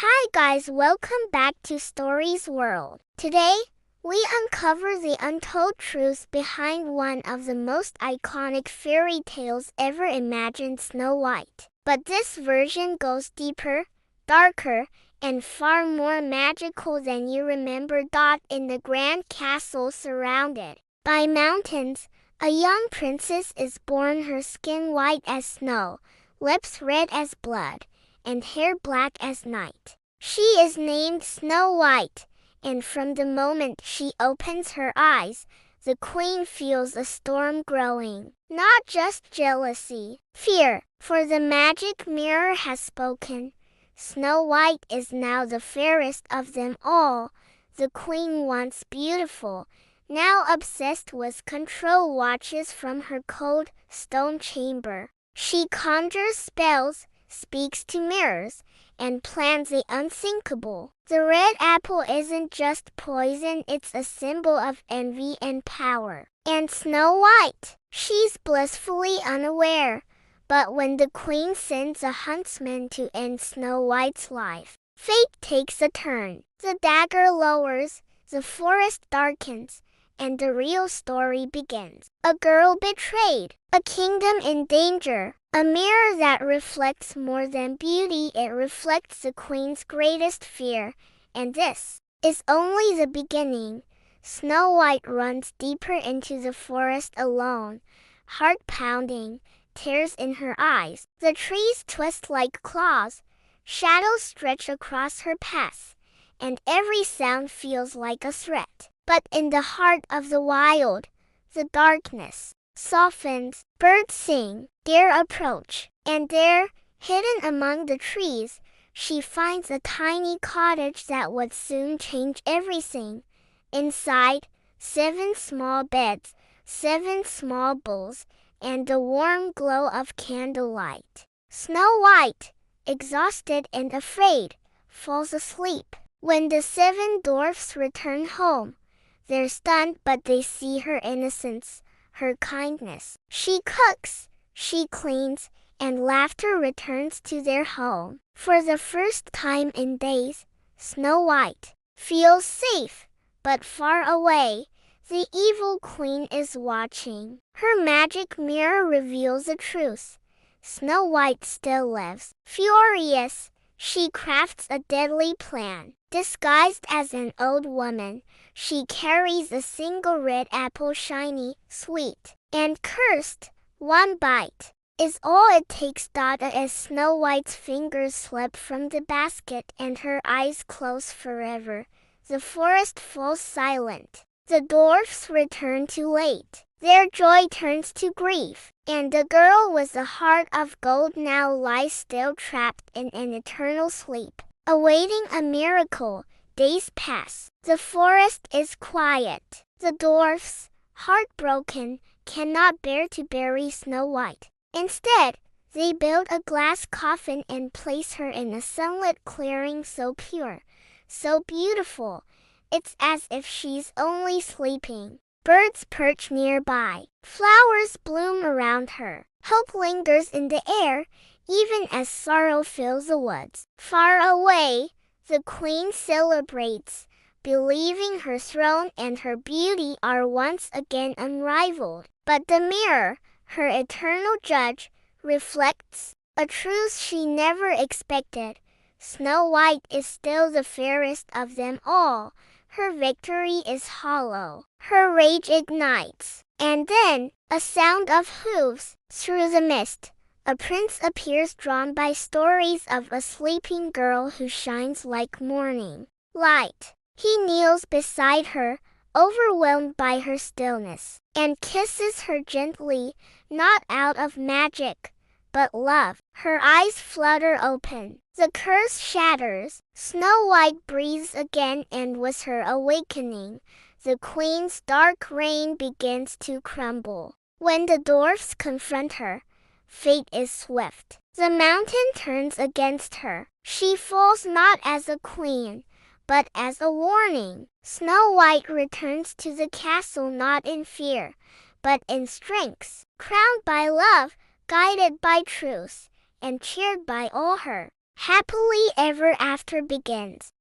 Hi guys, welcome back to Stories World. Today, we uncover the untold truths behind one of the most iconic fairy tales ever imagined, Snow White. But this version goes deeper, darker, and far more magical than you remember. In the grand castle surrounded by mountains, a young princess is born, her skin white as snow, lips red as blood, and hair black as night. She is named Snow White, and from the moment she opens her eyes, the queen feels a storm growing. Not just jealousy, fear, for the magic mirror has spoken. Snow White is now the fairest of them all. The queen, once beautiful, now obsessed with control, watches from her cold stone chamber. She conjures spells, speaks to mirrors, and plans the unthinkable. The red apple isn't just poison, it's a symbol of envy and power. And Snow White, she's blissfully unaware. But when the queen sends a huntsman to end Snow White's life, fate takes a turn. The dagger lowers, the forest darkens, and the real story begins. A girl betrayed, a kingdom in danger, a mirror that reflects more than beauty, it reflects the queen's greatest fear. And this is only the beginning. Snow White runs deeper into the forest alone, heart pounding, tears in her eyes. The trees twist like claws, shadows stretch across her path, and every sound feels like a threat. But in the heart of the wild, the darkness softens, birds sing, deer approach, and there, hidden among the trees, she finds a tiny cottage that would soon change everything. Inside, 7 small beds, 7 small bowls, and the warm glow of candlelight. Snow White, exhausted and afraid, falls asleep. When the 7 dwarfs return home, they're stunned, but they see her innocence, her kindness. She cooks, she cleans, and laughter returns to their home. For the first time in days, Snow White feels safe, but far away. The evil queen is watching. Her magic mirror reveals the truth. Snow White still lives. Furious, she crafts a deadly plan. Disguised as an old woman, she carries a single red apple, shiny, sweet, and cursed. One bite is all it takes. As Snow White's fingers slip from the basket and her eyes close forever, the forest falls silent. The dwarfs return too late. Their joy turns to grief, and the girl with the heart of gold now lies still, trapped in an eternal sleep, awaiting a miracle. Days pass. The forest is quiet. The dwarfs, heartbroken, cannot bear to bury Snow White. Instead, they build a glass coffin and place her in a sunlit clearing so pure, so beautiful, it's as if she's only sleeping. Birds perch nearby. Flowers bloom around her. Hope lingers in the air, even as sorrow fills the woods. Far away, the queen celebrates, believing her throne and her beauty are once again unrivaled. But the mirror, her eternal judge, reflects a truth she never expected. Snow White is still the fairest of them all. Her victory is hollow. Her rage ignites. And then, a sound of hooves. Through the mist, a prince appears, drawn by stories of a sleeping girl who shines like morning light. He kneels beside her, overwhelmed by her stillness, and kisses her gently, not out of magic, but love. Her eyes flutter open. The curse shatters. Snow White breathes again, and with her awakening, the queen's dark reign begins to crumble. When the dwarfs confront her, fate is swift. The mountain turns against her. She falls not as a queen, but as a warning. Snow White returns to the castle not in fear, but in strength, crowned by love, guided by truth, and cheered by all her Happily ever after begins.